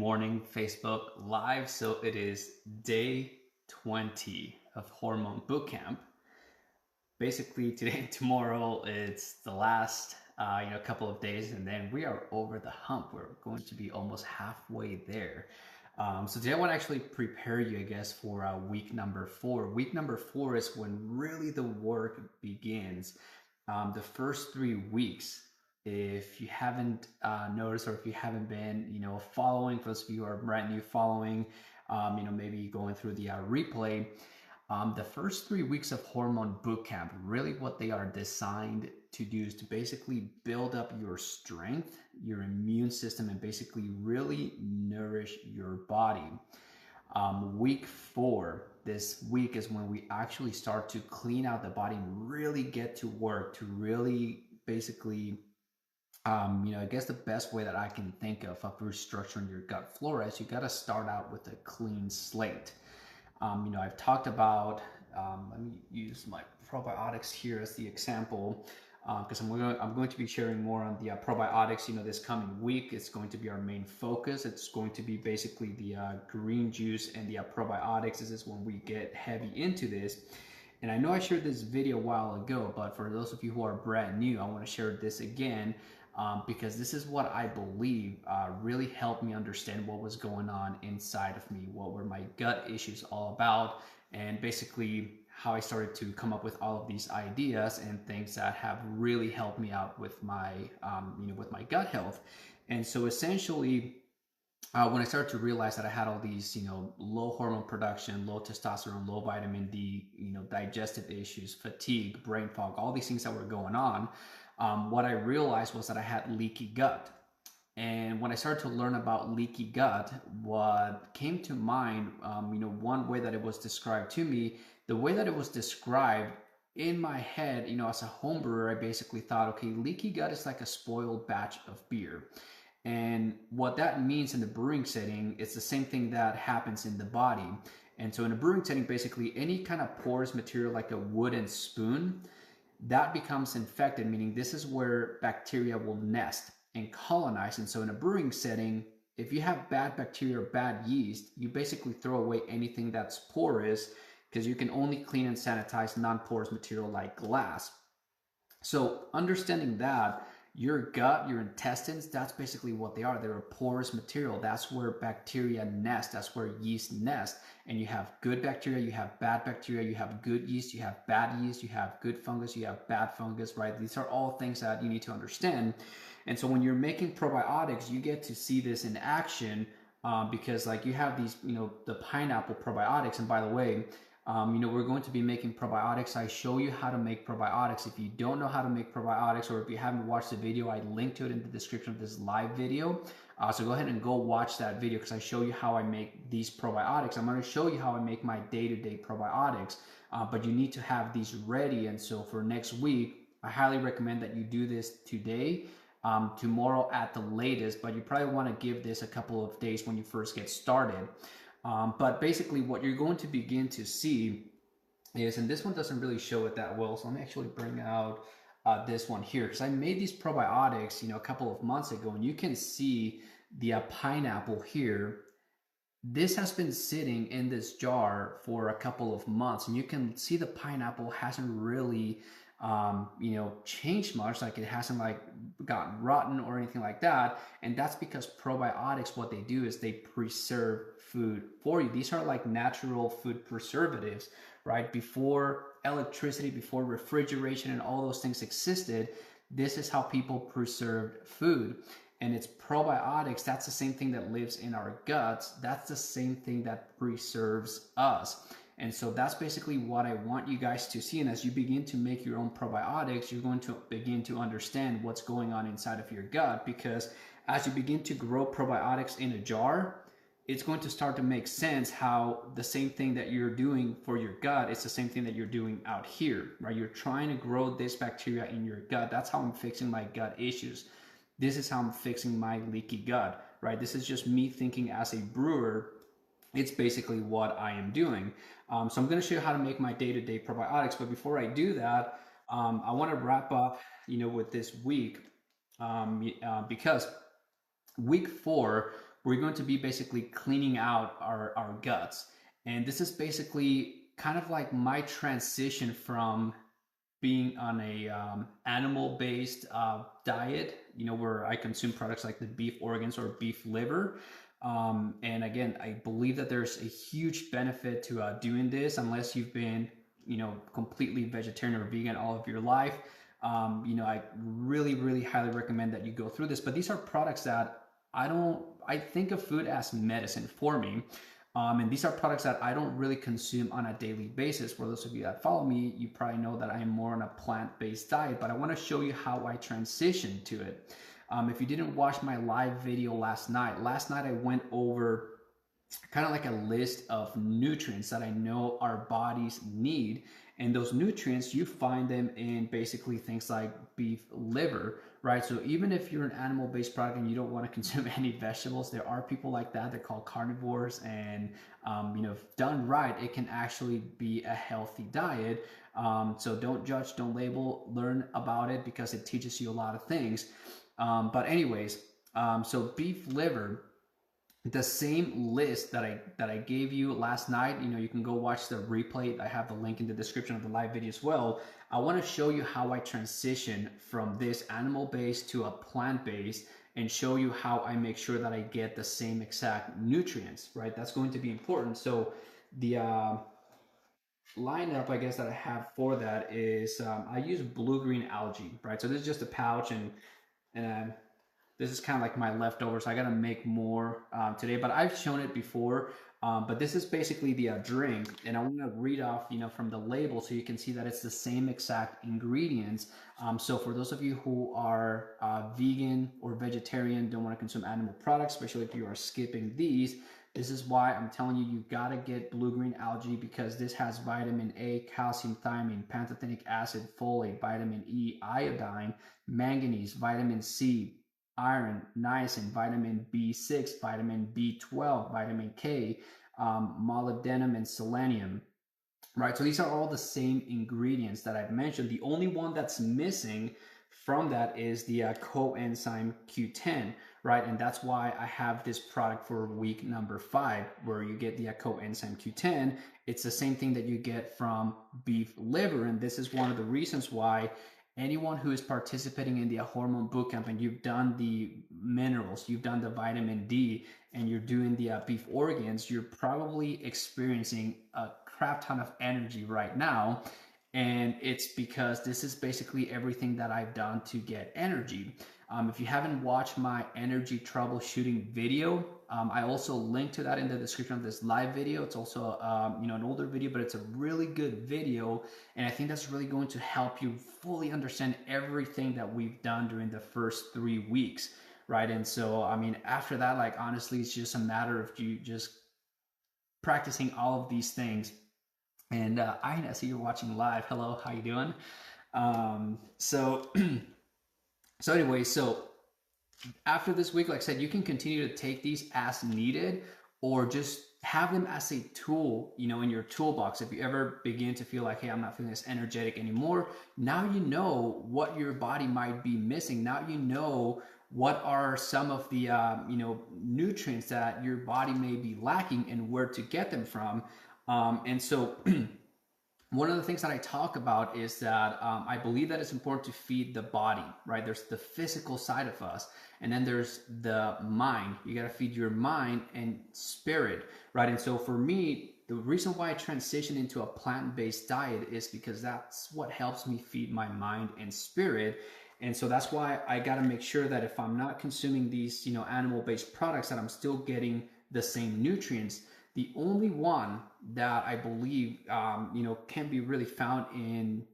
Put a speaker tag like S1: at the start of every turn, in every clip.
S1: morning Facebook Live. So it is day 20 of Hormone Bootcamp. Basically, today and tomorrow, it's the last couple of days, and then we are over the hump. We're going to be almost halfway there. So today I want to actually prepare you, I guess, for week number 4. Week number 4 is when really the work begins. The first 3 weeks, if you haven't noticed, or if you haven't been, following, for those of you who are brand new following, maybe going through the replay, the first 3 weeks of Hormone Bootcamp, really what they are designed to do is to basically build up your strength, your immune system, and basically really nourish your body. Week 4, this week is when we actually start to clean out the body and really get to work to really basically I guess the best way that I can think of restructuring your gut flora is you got to start out with a clean slate. I've talked about, let me use my probiotics here as the example, because I'm going to be sharing more on the probiotics, this coming week. It's going to be our main focus. It's going to be basically the green juice and the probiotics. This is when we get heavy into this. And I know I shared this video a while ago, but for those of you who are brand new, I want to share this again. Because this is what I believe really helped me understand what was going on inside of me, what were my gut issues all about, and basically how I started to come up with all of these ideas and things that have really helped me out with my, with my gut health. And so essentially, when I started to realize that I had all these, low hormone production, low testosterone, low vitamin D, digestive issues, fatigue, brain fog, all these things that were going on, what I realized was that I had leaky gut. And when I started to learn about leaky gut, what came to mind, one way that it was described to me, the way that it was described in my head, as a home brewer, I basically thought, okay, leaky gut is like a spoiled batch of beer. And what that means in the brewing setting, it's the same thing that happens in the body. And so in a brewing setting, basically any kind of porous material like a wooden spoon, that becomes infected, meaning this is where bacteria will nest and colonize. And so in a brewing setting, if you have bad bacteria or bad yeast, you basically throw away anything that's porous because you can only clean and sanitize non-porous material like glass. So understanding that, your gut, your intestines, that's basically what they are. They're a porous material. That's where bacteria nest. That's where yeast nest. And you have good bacteria, you have bad bacteria, you have good yeast, you have bad yeast, you have good fungus, you have bad fungus, right? These are all things that you need to understand. And so when you're making probiotics, you get to see this in action because like you have these, the pineapple probiotics. And by the way, we're going to be making probiotics. I show you how to make probiotics. If you don't know how to make probiotics, or if you haven't watched the video, I linked to it in the description of this live video. So go ahead and go watch that video because I show you how I make these probiotics. I'm going to show you how I make my day-to-day probiotics, but you need to have these ready. And so for next week, I highly recommend that you do this today, tomorrow at the latest, but you probably want to give this a couple of days when you first get started. But basically what you're going to begin to see is, and this one doesn't really show it that well, so let me actually bring out this one here, because I made these probiotics, a couple of months ago, and you can see the pineapple here. This has been sitting in this jar for a couple of months, and you can see the pineapple hasn't really changed much. Like it hasn't like gotten rotten or anything like that. And that's because probiotics, what they do is they preserve food for you. These are like natural food preservatives, right? Before electricity, before refrigeration and all those things existed, this is how people preserved food. And it's probiotics. That's the same thing that lives in our guts. That's the same thing that preserves us. And so that's basically what I want you guys to see. And as you begin to make your own probiotics, you're going to begin to understand what's going on inside of your gut, because as you begin to grow probiotics in a jar, it's going to start to make sense how the same thing that you're doing for your gut, it's the same thing that you're doing out here, right? You're trying to grow this bacteria in your gut. That's how I'm fixing my gut issues. This is how I'm fixing my leaky gut, right? This is just me thinking as a brewer. It's basically what I am doing. So I'm going to show you how to make my day-to-day probiotics. But before I do that, I want to wrap up, with this week because week 4 we're going to be basically cleaning out our guts. And this is basically kind of like my transition from being on a animal-based diet, where I consume products like the beef organs or beef liver. And again, I believe that there's a huge benefit to doing this, unless you've been, completely vegetarian or vegan all of your life. I really, really highly recommend that you go through this. But these are products that I think of food as medicine for me. And these are products that I don't really consume on a daily basis. For those of you that follow me, you probably know that I am more on a plant-based diet, but I want to show you how I transitioned to it. If you didn't watch my live video last night I went over kind of like a list of nutrients that I know our bodies need. And those nutrients, you find them in basically things like beef liver, right? So even if you're an animal-based product and you don't want to consume any vegetables, there are people like that. They're called carnivores, and if done right, it can actually be a healthy diet. So don't judge, don't label, learn about it, because it teaches you a lot of things. But anyways, so beef liver, the same list that I gave you last night, you can go watch the replay. I have the link in the description of the live video as well. I want to show you how I transition from this animal-based to a plant-based, and show you how I make sure that I get the same exact nutrients, right? That's going to be important. So the lineup, I guess, that I have for that is I use blue-green algae, right? So this is just a pouch, and this is kind of like my leftovers. I got to make more today, but I've shown it before. But this is basically the drink, and I want to read off, from the label, so you can see that it's the same exact ingredients. So for those of you who are vegan or vegetarian, don't want to consume animal products, especially if you are skipping these, this is why I'm telling you, you got to get blue-green algae, because this has vitamin A, calcium, thiamine, pantothenic acid, folate, vitamin E, iodine, manganese, vitamin C, iron, niacin, vitamin B6, vitamin B12, vitamin K, molybdenum, and selenium, right? So these are all the same ingredients that I've mentioned. The only one that's missing from that is the coenzyme Q10, right? And that's why I have this product for week number 5, where you get the coenzyme Q10. It's the same thing that you get from beef liver, and this is one of the reasons why anyone who is participating in the Hormone Bootcamp, and you've done the minerals, you've done the vitamin D, and you're doing the beef organs, you're probably experiencing a crap ton of energy right now. And it's because this is basically everything that I've done to get energy. If you haven't watched my energy troubleshooting video, I also link to that in the description of this live video. It's also an older video, but it's a really good video, and I think that's really going to help you fully understand everything that we've done during the first 3 weeks, right? And so, after that, honestly, it's just a matter of you just practicing all of these things. And I see you're watching live. Hello, how you doing? So anyway, so after this week, like I said, you can continue to take these as needed, or just have them as a tool, in your toolbox. If you ever begin to feel like, hey, I'm not feeling as energetic anymore, now you know what your body might be missing. Now you know what are some of the nutrients that your body may be lacking, and where to get them from. And so one of the things that I talk about is that I believe that it's important to feed the body, right? There's the physical side of us, and then there's the mind. You got to feed your mind and spirit, right? And so for me, the reason why I transitioned into a plant-based diet is because that's what helps me feed my mind and spirit. And so that's why I got to make sure that if I'm not consuming these, animal-based products, that I'm still getting the same nutrients. The only one that I believe, can be really found in,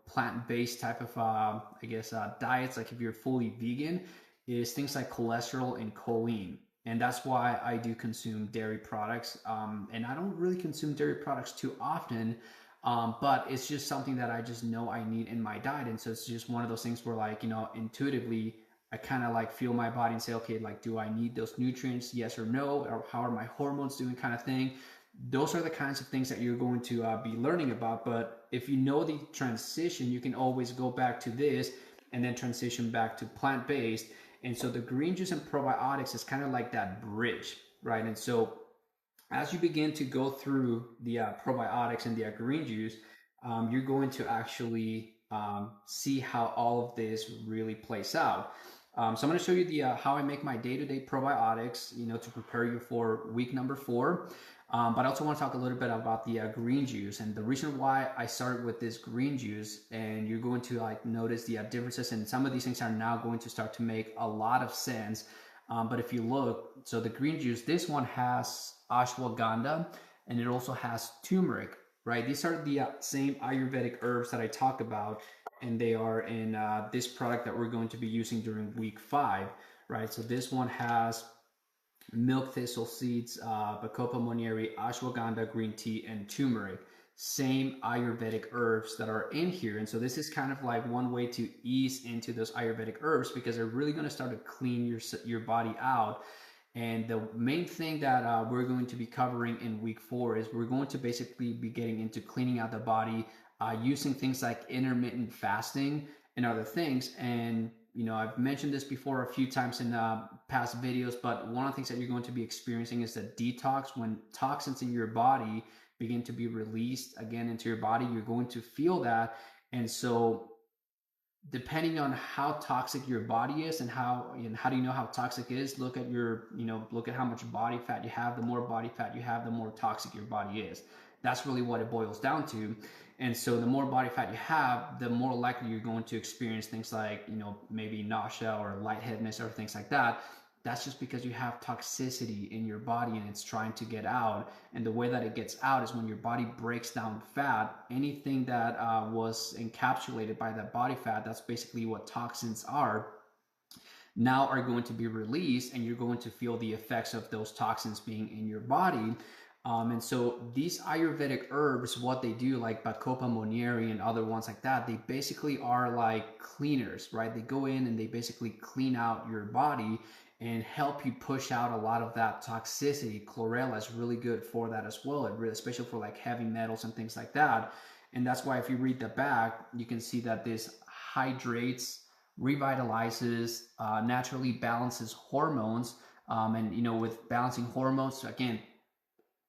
S1: plant-based type of, diets, like if you're fully vegan, is things like cholesterol and choline. And that's why I do consume dairy products. And I don't really consume dairy products too often, but it's just something that I just know I need in my diet. And so it's just one of those things where, intuitively, I kind of feel my body and say, okay, do I need those nutrients? Yes or no? Or how are my hormones doing, kind of thing. Those are the kinds of things that you're going to be learning about. But if you know the transition, you can always go back to this and then transition back to plant-based. And so the green juice and probiotics is kind of like that bridge, right? And so as you begin to go through the probiotics and the green juice, you're going to actually see how all of this really plays out. So I'm going to show you the how I make my day-to-day probiotics, to prepare you for week number 4. But I also want to talk a little bit about the green juice and the reason why I started with this green juice. And you're going to like notice the differences, and some of these things are now going to start to make a lot of sense. But if you look, so the green juice, this one has ashwagandha and it also has turmeric, right? These are the same Ayurvedic herbs that I talked about, and they are in this product that we're going to be using during week 5, right? So this one has milk thistle seeds, bacopa monnieri, ashwagandha green tea, and turmeric. Same Ayurvedic herbs that are in here. And so this is kind of like one way to ease into those Ayurvedic herbs, because they're really going to start to clean your body out. And the main thing that we're going to be covering in week 4 is we're going to basically be getting into cleaning out the body, using things like intermittent fasting and other things. And I've mentioned this before a few times in past videos, but one of the things that you're going to be experiencing is the detox. When toxins in your body begin to be released again into your body, you're going to feel that. And so depending on how toxic your body is and how do you know how toxic it is, look at look at how much body fat you have. The more body fat you have, the more toxic your body is. That's really what it boils down to. And so the more body fat you have, the more likely you're going to experience things like maybe nausea or lightheadedness or things like that. That's just because you have toxicity in your body and it's trying to get out. And the way that it gets out is when your body breaks down fat. Anything that was encapsulated by that body fat, that's basically what toxins are, now are going to be released, and you're going to feel the effects of those toxins being in your body. And so these Ayurvedic herbs, what they do, like Bacopa monnieri and other ones like that, they basically are like cleaners, right? They go in and they basically clean out your body and help you push out a lot of that toxicity. Chlorella is really good for that as well, especially for like heavy metals and things like that. And that's why if you read the back, you can see that this hydrates, revitalizes, naturally balances hormones. And with balancing hormones, again,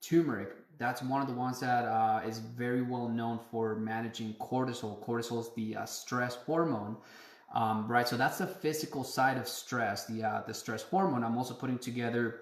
S1: turmeric, that's one of the ones that is very well known for managing cortisol. Cortisol is the stress hormone, right? So that's the physical side of stress, the stress hormone. I'm also putting together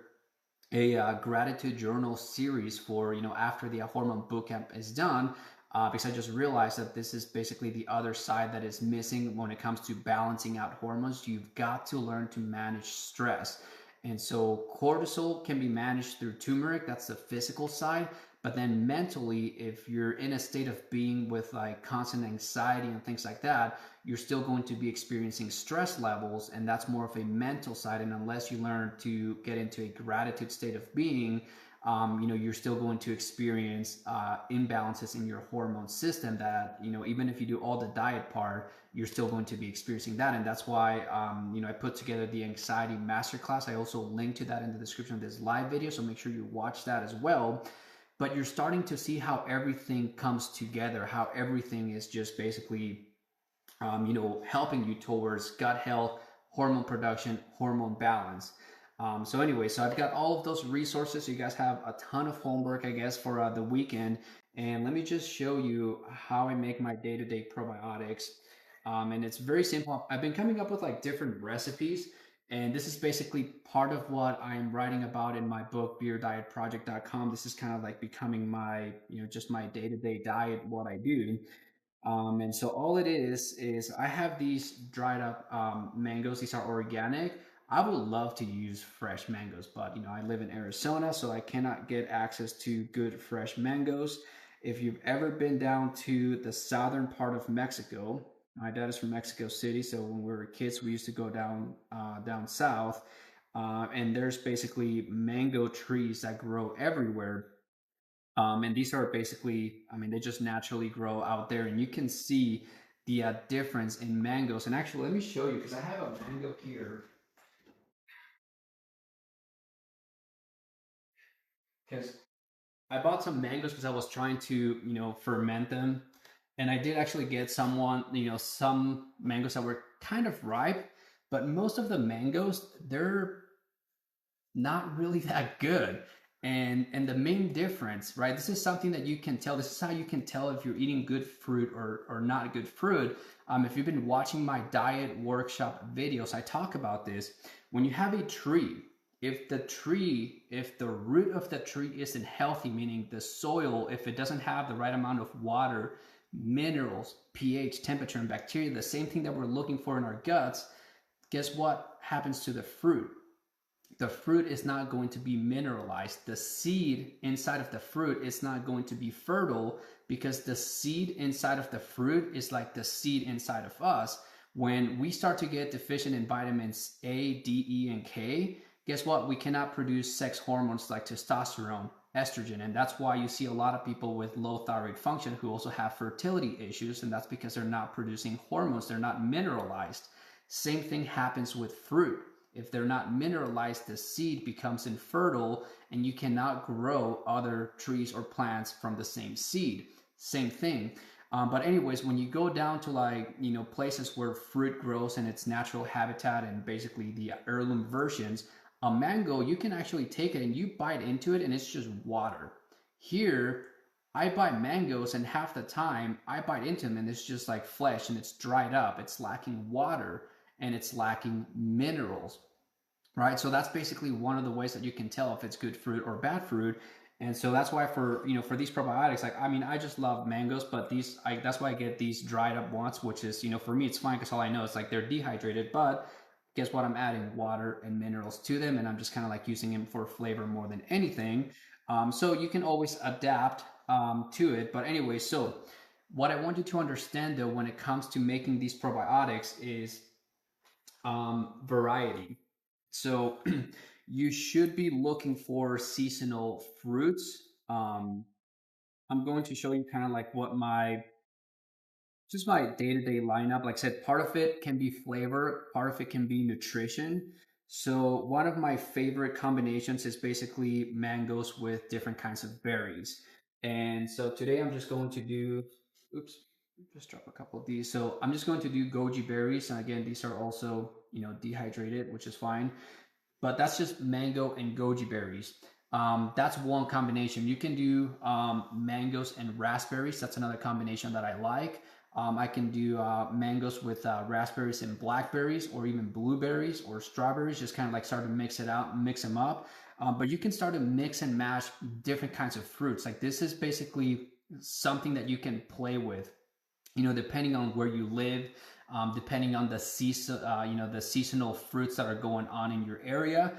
S1: a gratitude journal series for after the Hormone Bootcamp is done, because I just realized that this is basically the other side that is missing when it comes to balancing out hormones. You've got to learn to manage stress. And so cortisol can be managed through turmeric. That's the physical side. But then mentally, if you're in a state of being with like constant anxiety and things like that, you're still going to be experiencing stress levels. And that's more of a mental side. And unless you learn to get into a gratitude state of being, you're still going to experience imbalances in your hormone system that, even if you do all the diet part, you're still going to be experiencing that. And that's why, I put together the anxiety masterclass. I also link to that in the description of this live video. So make sure you watch that as well. But you're starting to see how everything comes together, how everything is just basically, helping you towards gut health, hormone production, hormone balance. So anyway, so I've got all of those resources. You guys have a ton of homework, I guess, for the weekend. And let me just show you how I make my day-to-day probiotics. And it's very simple. I've been coming up with like different recipes. And this is basically part of what I'm writing about in my book, beerdietproject.com. This is kind of like becoming my, just my day-to-day diet, what I do. And so all it is I have these dried up mangoes. These are organic. I would love to use fresh mangoes, but I live in Arizona, so I cannot get access to good fresh mangoes. If you've ever been down to the southern part of Mexico, my dad is from Mexico City, so when we were kids, we used to go down south, and there's basically mango trees that grow everywhere. And these are basically, they just naturally grow out there, and you can see the difference in mangoes. And actually, let me show you because I have a mango here. Because I bought some mangoes because I was trying to, ferment them. And I did actually get some mangoes that were kind of ripe. but most of the mangoes, they're not really that good. And the main difference, right? This is something that you can tell. This is how you can tell if you're eating good fruit or not good fruit. If you've been watching my diet workshop videos, I talk about this. When you have a tree, if the root of the tree isn't healthy, meaning the soil, if it doesn't have the right amount of water, minerals, pH, temperature, and bacteria, the same thing that we're looking for in our guts, guess what happens to the fruit? The fruit is not going to be mineralized. The seed inside of the fruit is not going to be fertile because the seed inside of the fruit is like the seed inside of us. When we start to get deficient in vitamins A, D, E, and K, guess what? We cannot produce sex hormones like testosterone, estrogen, and that's why you see a lot of people with low thyroid function who also have fertility issues, and that's because they're not producing hormones, they're not mineralized. Same thing happens with fruit. If they're not mineralized, the seed becomes infertile and you cannot grow other trees or plants from the same seed. Same thing. But anyways, when you go down to like, places where fruit grows in its natural habitat and basically the heirloom versions, a mango, you can actually take it and you bite into it and it's just water. Here, I buy mangoes and half the time I bite into them and it's just like flesh and it's dried up. It's lacking water and it's lacking minerals, right? So that's basically one of the ways that you can tell if it's good fruit or bad fruit. And so that's why for these probiotics, like, I mean, I just love mangoes, but that's why I get these dried up ones, which is, for me, it's fine because all I know is like they're dehydrated, but guess what? I'm adding water and minerals to them and I'm just kind of like using them for flavor more than anything. So you can always adapt to it. But anyway, so what I want you to understand though, when it comes to making these probiotics is variety. So you should be looking for seasonal fruits. I'm going to show you kind of like what my day-to-day lineup. Like I said, part of it can be flavor, part of it can be nutrition. So one of my favorite combinations is basically mangoes with different kinds of berries. And so today I'm just going to do, oops, just drop a couple of these. So I'm just going to do goji berries. And again, these are also, dehydrated, which is fine. But that's just mango and goji berries. That's one combination. You can do mangoes and raspberries. That's another combination that I like. I can do mangoes with raspberries and blackberries, or even blueberries or strawberries. Just kind of like start to mix it out, mix them up. But you can start to mix and match different kinds of fruits. Like this is basically something that you can play with, depending on where you live, depending on the season, the seasonal fruits that are going on in your area.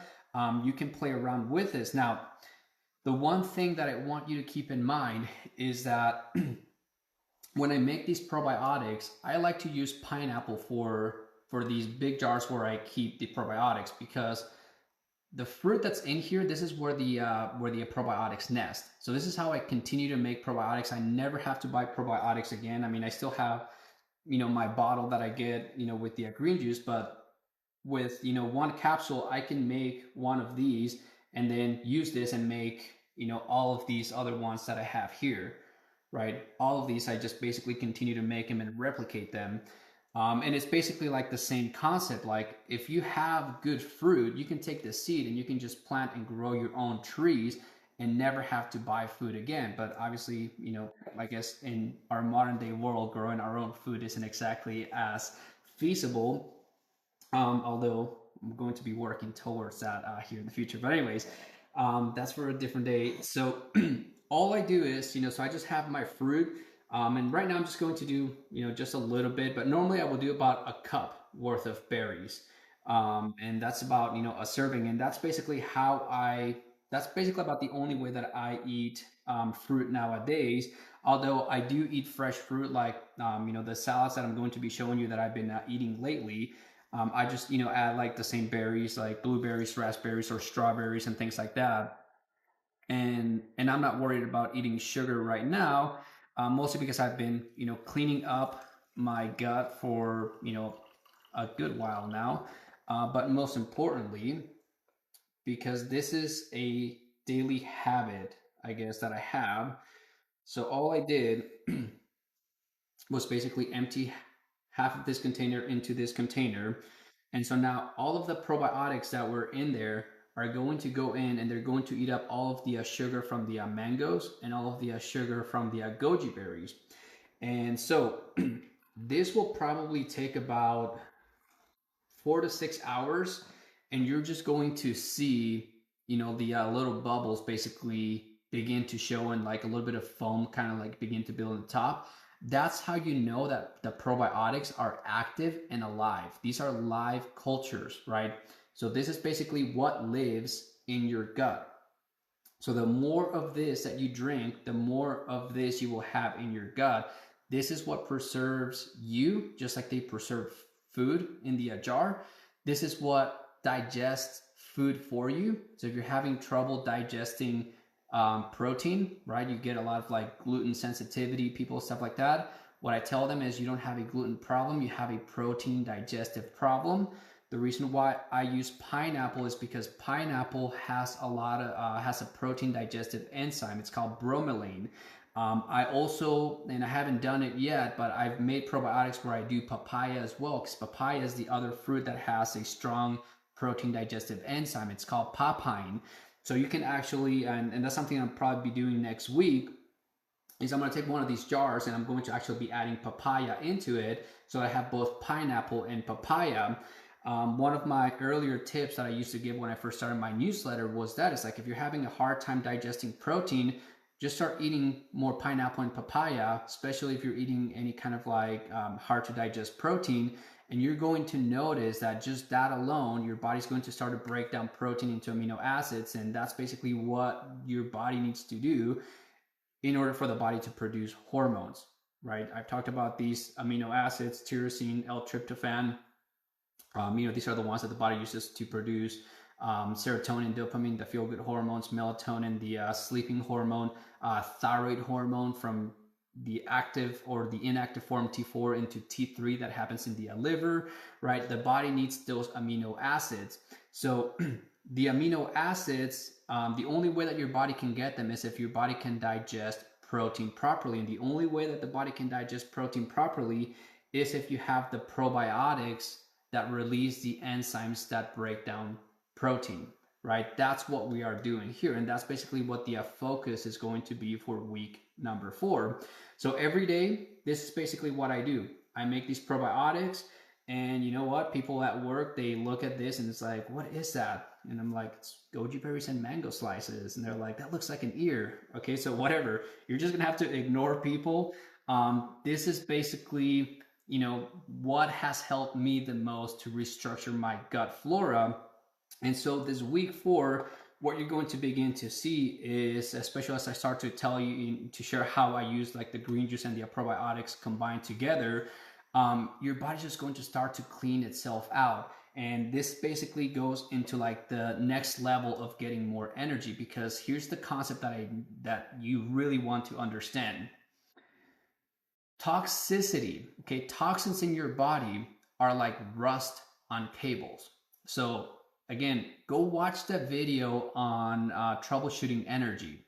S1: You can play around with this. Now, the one thing that I want you to keep in mind is that when I make these probiotics, I like to use pineapple for these big jars where I keep the probiotics, because the fruit that's in here, this is where the probiotics nest. So this is how I continue to make probiotics. I never have to buy probiotics again. I mean, I still have, my bottle that I get, with the green juice, but with, one capsule, I can make one of these and then use this and make, all of these other ones that I have here, right? All of these, I just basically continue to make them and replicate them. And it's basically like the same concept. Like if you have good fruit, you can take the seed and you can just plant and grow your own trees and never have to buy food again. But obviously, I guess in our modern day world, growing our own food isn't exactly as feasible. Although I'm going to be working towards that here in the future. But anyways, that's for a different day. So all I do is, so I just have my fruit. And right now I'm just going to do, just a little bit, but normally I will do about a cup worth of berries. And that's about, a serving. And that's basically that's basically about the only way that I eat fruit nowadays. Although I do eat fresh fruit, like, the salads that I'm going to be showing you that I've been eating lately. I just, add like the same berries, like blueberries, raspberries, or strawberries and things like that. And I'm not worried about eating sugar right now, mostly because I've been, cleaning up my gut for, a good while now. But most importantly, because this is a daily habit, I guess, that I have. So all I did was basically empty half of this container into this container. And so now all of the probiotics that were in there are going to go in, and they're going to eat up all of the sugar from the mangoes and all of the sugar from the goji berries. And so this will probably take about 4 to 6 hours, and you're just going to see, the little bubbles basically begin to show, and like a little bit of foam kind of like begin to build on the top. That's how you know that the probiotics are active and alive. These are live cultures, right? So this is basically what lives in your gut. So the more of this that you drink, the more of this you will have in your gut. This is what preserves you, just like they preserve food in the jar. This is what digests food for you. So if you're having trouble digesting protein, right, you get a lot of like gluten sensitivity, people, stuff like that. What I tell them is you don't have a gluten problem, you have a protein digestive problem. The reason why I use pineapple is because pineapple has a lot of has a protein digestive enzyme. It's called bromelain. I also, and I haven't done it yet, but I've made probiotics where I do papaya as well, because papaya is the other fruit that has a strong protein digestive enzyme. It's called papain. So you can actually, and that's something I'll probably be doing next week, is I'm going to take one of these jars and I'm going to actually be adding papaya into it. So I have both pineapple and papaya. One of my earlier tips that I used to give when I first started my newsletter was that it's like, if you're having a hard time digesting protein, just start eating more pineapple and papaya, especially if you're eating any kind of like hard to digest protein. And you're going to notice that just that alone, your body's going to start to break down protein into amino acids. And that's basically what your body needs to do in order for the body to produce hormones, right? I've talked about these amino acids, tyrosine, L-tryptophan. These are the ones that the body uses to produce serotonin, dopamine, the feel-good hormones, melatonin, the sleeping hormone, thyroid hormone from the active or the inactive form T4 into T3 that happens in the liver, right? The body needs those amino acids. So the amino acids, the only way that your body can get them is if your body can digest protein properly. And the only way that the body can digest protein properly is if you have the probiotics that release the enzymes that break down protein, right? That's what we are doing here. And that's basically what the focus is going to be for week number 4. So every day, this is basically what I do. I make these probiotics, and you know what? People at work, they look at this and it's like, what is that? And I'm like, it's goji berries and mango slices. And they're like, that looks like an ear. Okay, so whatever. You're just gonna have to ignore people. This is basically, what has helped me the most to restructure my gut flora. And so this week 4, what you're going to begin to see is, especially as I start to tell you, to share how I use like the green juice and the probiotics combined together, your body's just going to start to clean itself out. And this basically goes into like the next level of getting more energy, because here's the concept that you really want to understand. Toxicity, okay, toxins in your body are like rust on cables. So again, go watch the video on troubleshooting energy,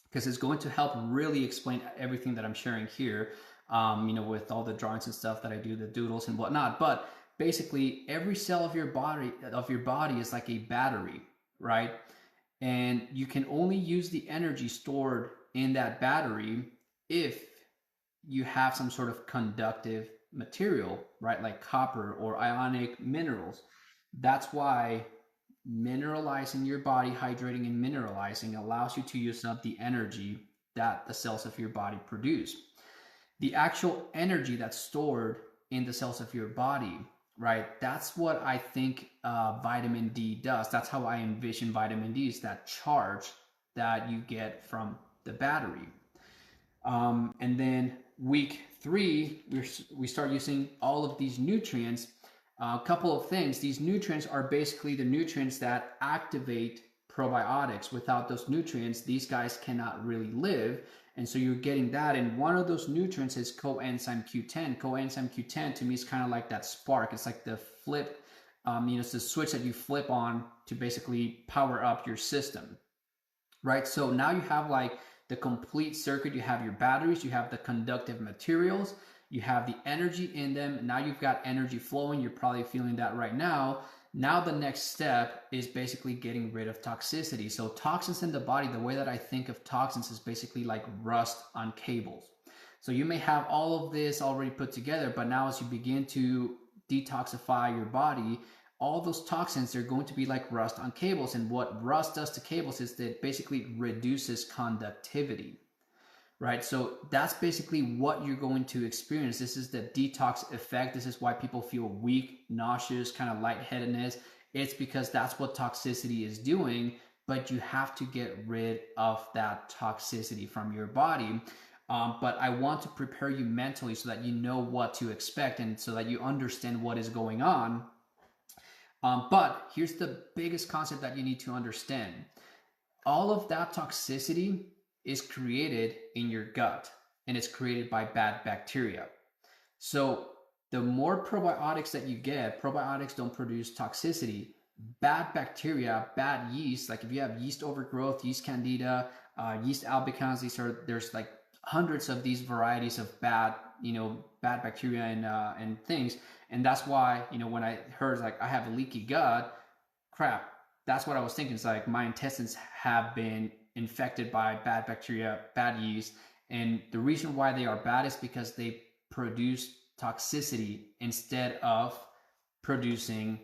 S1: because it's going to help really explain everything that I'm sharing here, with all the drawings and stuff that I do, the doodles and whatnot. But basically, every cell of your body is like a battery, right? And you can only use the energy stored in that battery if you have some sort of conductive material, right? Like copper or ionic minerals. That's why mineralizing your body, hydrating and mineralizing, allows you to use up the energy that the cells of your body produce. The actual energy that's stored in the cells of your body, right? That's what I think vitamin D does. That's how I envision vitamin D, is that charge that you get from the battery. And then week 3, we start using all of these nutrients. A couple of things. These nutrients are basically the nutrients that activate probiotics. Without those nutrients, these guys cannot really live. And so you're getting that. And one of those nutrients is coenzyme Q10. Coenzyme Q10 to me is kind of like that spark. It's like the flip, it's the switch that you flip on to basically power up your system, right? So now you have like the complete circuit. You have your batteries, you have the conductive materials, You have the energy in them. Now you've got energy flowing. You're probably feeling that right now. Now the next step is basically getting rid of toxicity. So toxins in the body, the way that I think of toxins is basically like rust on cables. So you may have all of this already put together, but now as you begin to detoxify your body, all those toxins are going to be like rust on cables. And what rust does to cables is that it basically reduces conductivity, right? So that's basically what you're going to experience. This is the detox effect. This is why people feel weak, nauseous, kind of lightheadedness. It's because that's what toxicity is doing, but you have to get rid of that toxicity from your body. But I want to prepare you mentally so that you know what to expect and so that you understand what is going on. But here's the biggest concept that you need to understand. All of that toxicity is created in your gut, and it's created by bad bacteria. So the more probiotics that you get, probiotics don't produce toxicity. Bad bacteria, bad yeast, like if you have yeast overgrowth, yeast candida, yeast albicans, there's like hundreds of these varieties of bad bacteria and things. And that's why, when I heard like I have a leaky gut, crap, that's what I was thinking. It's like my intestines have been infected by bad bacteria, bad yeast. And the reason why they are bad is because they produce toxicity instead of producing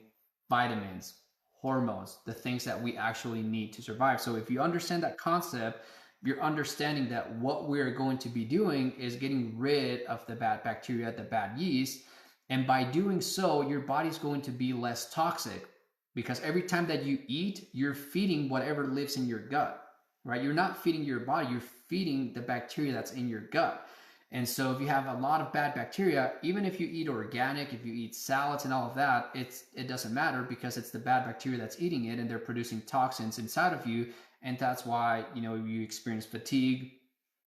S1: vitamins, hormones, the things that we actually need to survive. So if you understand that concept, you're understanding that what we're going to be doing is getting rid of the bad bacteria, the bad yeast. And by doing so, your body's going to be less toxic, because every time that you eat, you're feeding whatever lives in your gut, right? You're not feeding your body, you're feeding the bacteria that's in your gut. And so if you have a lot of bad bacteria, even if you eat organic, if you eat salads and all of that, it doesn't matter, because it's the bad bacteria that's eating it and they're producing toxins inside of you. And that's why, you experience fatigue,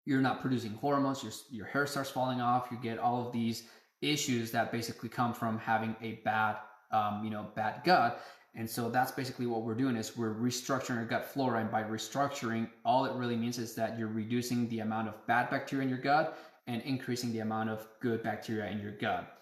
S1: you're not producing hormones, your hair starts falling off, you get all of these issues that basically come from having a bad gut. And so that's basically what we're doing, is we're restructuring our gut flora. And by restructuring, all it really means is that you're reducing the amount of bad bacteria in your gut and increasing the amount of good bacteria in your gut.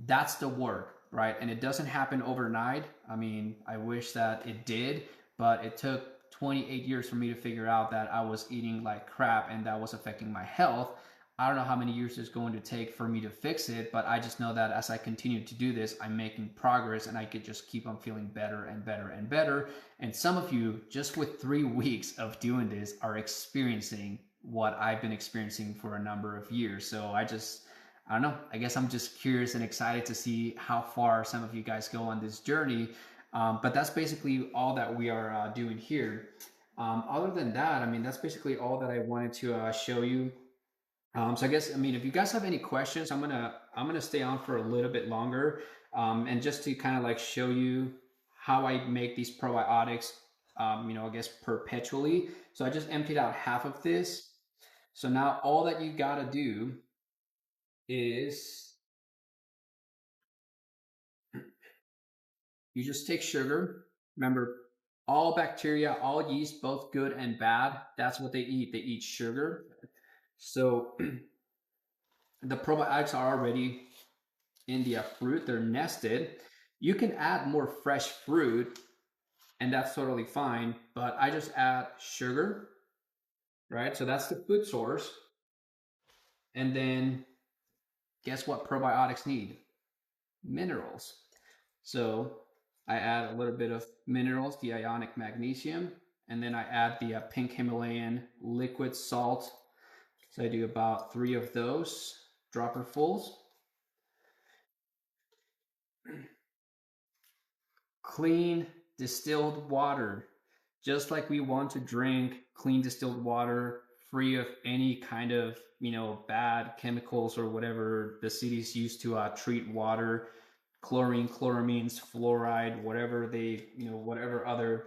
S1: That's the work, right? And it doesn't happen overnight. I mean, I wish that it did, but it took 28 years for me to figure out that I was eating like crap and that was affecting my health. I don't know how many years it's going to take for me to fix it, but I just know that as I continue to do this, I'm making progress, and I could just keep on feeling better and better and better. And some of you, just with 3 weeks of doing this, are experiencing what I've been experiencing for a number of years. So I don't know, I guess I'm just curious and excited to see how far some of you guys go on this journey. But that's basically all that we are doing here. Other than that, I mean, that's basically all that I wanted to show you. So I guess, if you guys have any questions, I'm gonna stay on for a little bit longer, and just to kind of like show you how I make these probiotics, I guess perpetually. So I just emptied out half of this. So now all that you gotta do is you just take sugar. Remember, all bacteria, all yeast, both good and bad, that's what they eat. They eat sugar. So the probiotics are already in the fruit, they're nested. You can add more fresh fruit, and that's totally fine, but I just add sugar, right? So that's the food source. And then guess what probiotics need? Minerals. So I add a little bit of minerals, the ionic magnesium, and then I add the pink Himalayan liquid salt. So I do about 3 of those dropperfuls. Clean distilled water, just like we want to drink clean distilled water, free of any kind of bad chemicals or whatever the cities use to treat water, chlorine, chloramines, fluoride, whatever whatever other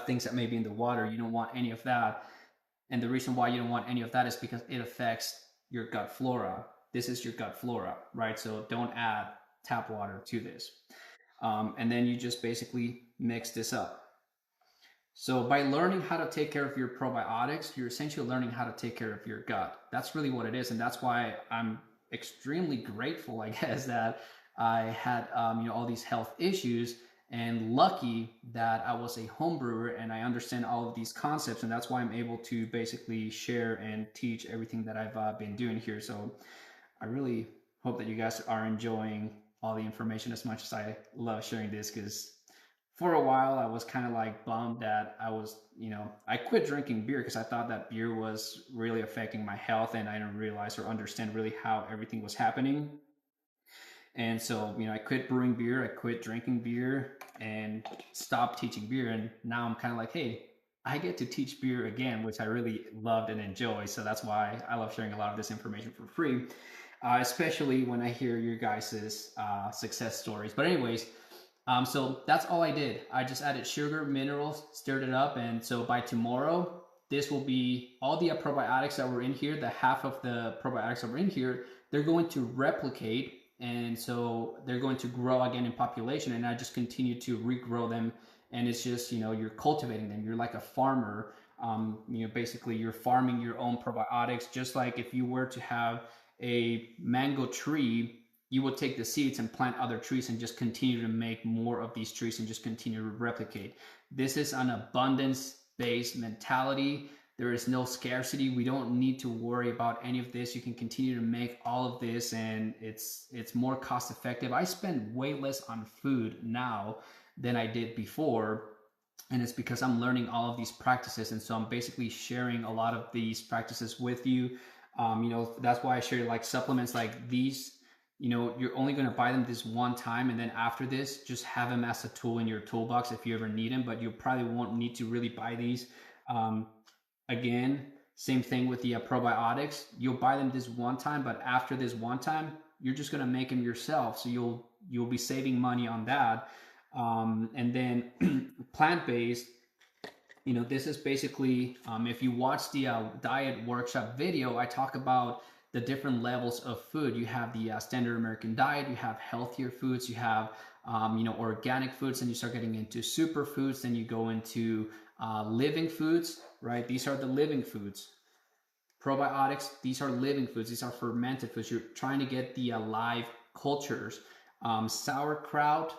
S1: things that may be in the water. You don't want any of that. And the reason why you don't want any of that is because it affects your gut flora. This is your gut flora, right? So don't add tap water to this. And then you just basically mix this up. So by learning how to take care of your probiotics, you're essentially learning how to take care of your gut. That's really what it is. And that's why I'm extremely grateful, I guess, that I had all these health issues, and lucky that I was a home brewer and I understand all of these concepts, and that's why I'm able to basically share and teach everything that I've been doing here. So I really hope that you guys are enjoying all the information as much as I love sharing this, because for a while I was kind of like bummed that I quit drinking beer because I thought that beer was really affecting my health, and I didn't realize or understand really how everything was happening. And so, I quit brewing beer, I quit drinking beer, and stopped teaching beer. And now I'm kind of like, hey, I get to teach beer again, which I really loved and enjoy. So that's why I love sharing a lot of this information for free, especially when I hear your guys' success stories. But anyways, so that's all I did. I just added sugar, minerals, stirred it up. And so by tomorrow, this will be all the probiotics that were in here, the half of the probiotics that were in here, they're going to replicate. And so they're going to grow again in population, and I just continue to regrow them. And it's just, you're cultivating them. You're like a farmer. Basically you're farming your own probiotics. Just like if you were to have a mango tree, you would take the seeds and plant other trees and just continue to make more of these trees and just continue to replicate. This is an abundance-based mentality. There is no scarcity. We don't need to worry about any of this. You can continue to make all of this, and it's more cost effective. I spend way less on food now than I did before, and it's because I'm learning all of these practices. And so I'm basically sharing a lot of these practices with you. That's why I share like supplements like these. You're only going to buy them this one time, and then after this, just have them as a tool in your toolbox if you ever need them, but you probably won't need to really buy these. Again, same thing with the probiotics. You'll buy them this one time, but after this one time, you're just going to make them yourself. So you'll be saving money on that. And then plant-based, this is basically, if you watch the diet workshop video, I talk about the different levels of food. You have the standard American diet, you have healthier foods, you have organic foods, and you start getting into superfoods, then you go into living foods, right? These are the living foods. Probiotics, these are living foods. These are fermented foods. You're trying to get the live cultures. Sauerkraut,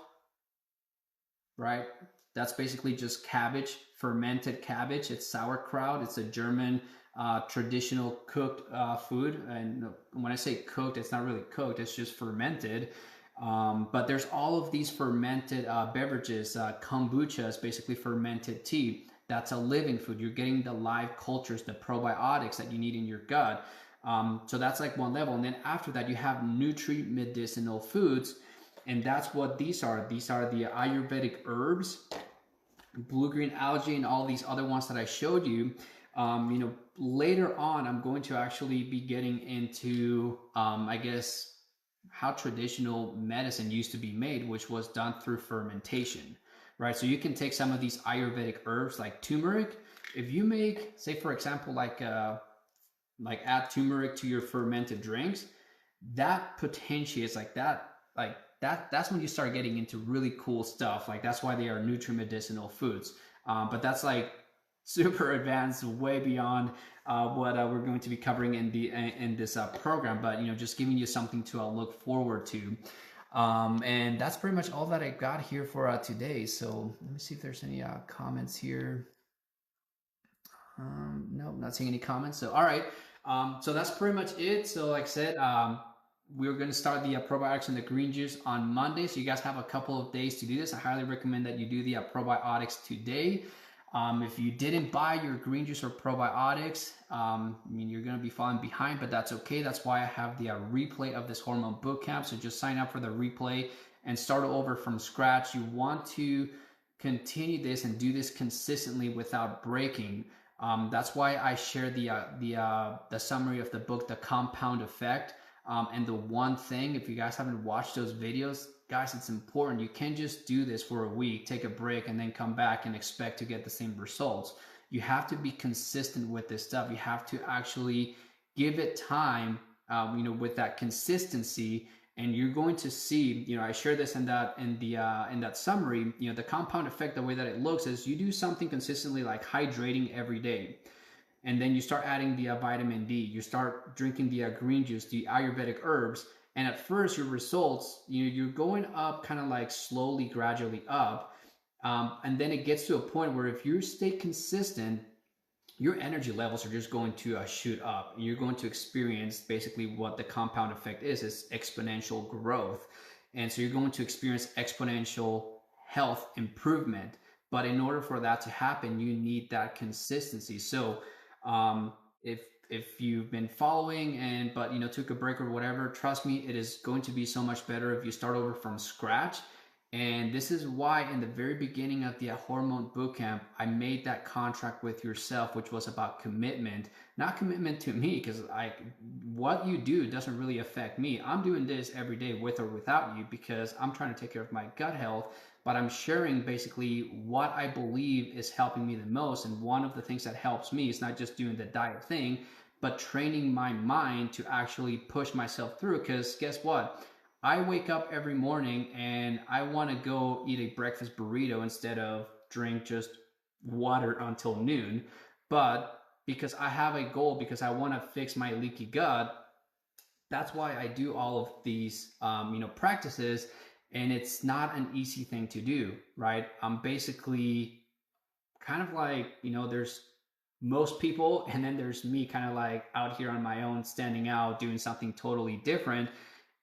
S1: right? That's basically just cabbage, fermented cabbage. It's sauerkraut. It's a German traditional cooked food. And when I say cooked, it's not really cooked. It's just fermented. But there's all of these fermented beverages. Kombucha is basically fermented tea. That's a living food. You're getting the live cultures, the probiotics that you need in your gut. So that's like one level. And then after that, you have nutri-medicinal foods. And that's what these are. These are the Ayurvedic herbs, blue-green algae, and all these other ones that I showed you. Later on, I'm going to actually be getting into, I guess, how traditional medicine used to be made, which was done through fermentation, right? So you can take some of these Ayurvedic herbs like turmeric. If you make, say, for example, like add turmeric to your fermented drinks, that potentiates that's when you start getting into really cool stuff. Like that's why they are nutri-medicinal foods. But that's like super advanced, way beyond what we're going to be covering in this program. But just giving you something to look forward to. And that's pretty much all that I got here for today. So let me see if there's any comments here. No, not seeing any comments. So all right. So that's pretty much it. So like I said, we're going to start the probiotics and the green juice on Monday. So you guys have a couple of days to do this. I highly recommend that you do the probiotics today. If you didn't buy your green juice or probiotics, you're going to be falling behind, but that's okay. That's why I have the replay of this Hormone Bootcamp. So just sign up for the replay and start over from scratch. You want to continue this and do this consistently without breaking. That's why I share the summary of the book, The Compound Effect. And the one thing, if you guys haven't watched those videos, guys, it's important. You can't just do this for a week, take a break, and then come back and expect to get the same results. You have to be consistent with this stuff. You have to actually give it time, with that consistency, and you're going to see. I share this in that summary. The compound effect, the way that it looks is you do something consistently, like hydrating every day. and then you start adding the vitamin D, you start drinking the green juice, the Ayurvedic herbs, and at first your results, you're going up kind of like slowly, gradually up, and then it gets to a point where if you stay consistent, your energy levels are just going to shoot up. You're going to experience basically what the compound effect is exponential growth. And so you're going to experience exponential health improvement. But in order for that to happen, you need that consistency. So if you've been following but took a break or whatever, trust me, it is going to be so much better if you start over from scratch. And this is why in the very beginning of the Hormone Bootcamp, I made that contract with yourself, which was about commitment, not commitment to me, because what you do doesn't really affect me. I'm doing this every day with or without you because I'm trying to take care of my gut health, but I'm sharing basically what I believe is helping me the most. And one of the things that helps me is not just doing the diet thing, but training my mind to actually push myself through. Because guess what? I wake up every morning and I want to go eat a breakfast burrito instead of drink just water until noon. But because I have a goal, because I want to fix my leaky gut, that's why I do all of these, practices. And it's not an easy thing to do, right? I'm basically kind of like, there's most people, and then there's me kind of like out here on my own, standing out, doing something totally different.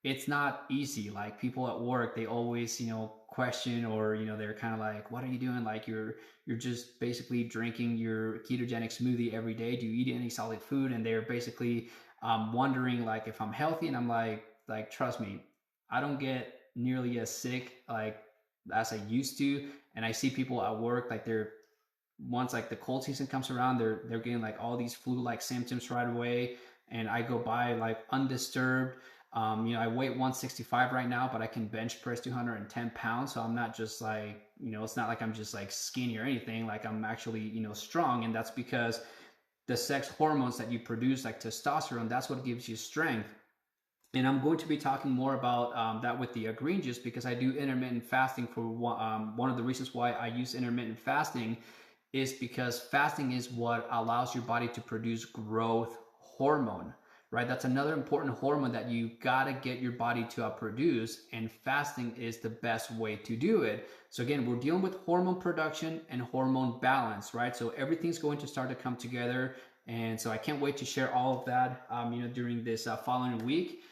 S1: It's not easy. Like people at work, they always, question, or, they're kind of like, what are you doing? Like you're just basically drinking your ketogenic smoothie every day. Do you eat any solid food? And they're basically wondering like if I'm healthy. And I'm like, trust me, I don't get nearly as sick like as I used to. And I see people at work, like once like the cold season comes around, they're getting like all these flu-like symptoms right away. And I go by like undisturbed. I weigh 165 right now, but I can bench press 210 pounds. So I'm not just like, it's not like I'm just like skinny or anything. Like I'm actually, strong. And that's because the sex hormones that you produce, like testosterone, that's what gives you strength. And I'm going to be talking more about that with the green juice, because I do intermittent fasting. For one of the reasons why I use intermittent fasting is because fasting is what allows your body to produce growth hormone, right? That's another important hormone that you gotta get your body to produce, and fasting is the best way to do it. So again, we're dealing with hormone production and hormone balance, right? So everything's going to start to come together. And so I can't wait to share all of that, during this following week.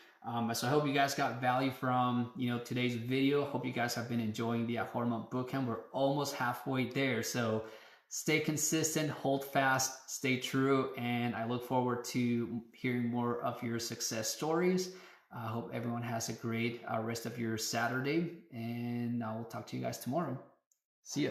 S1: So I hope you guys got value from, today's video. Hope you guys have been enjoying the Hormone Bootcamp. We're almost halfway there. So stay consistent, hold fast, stay true, and I look forward to hearing more of your success stories. I hope everyone has a great rest of your Saturday, and I will talk to you guys tomorrow. See ya.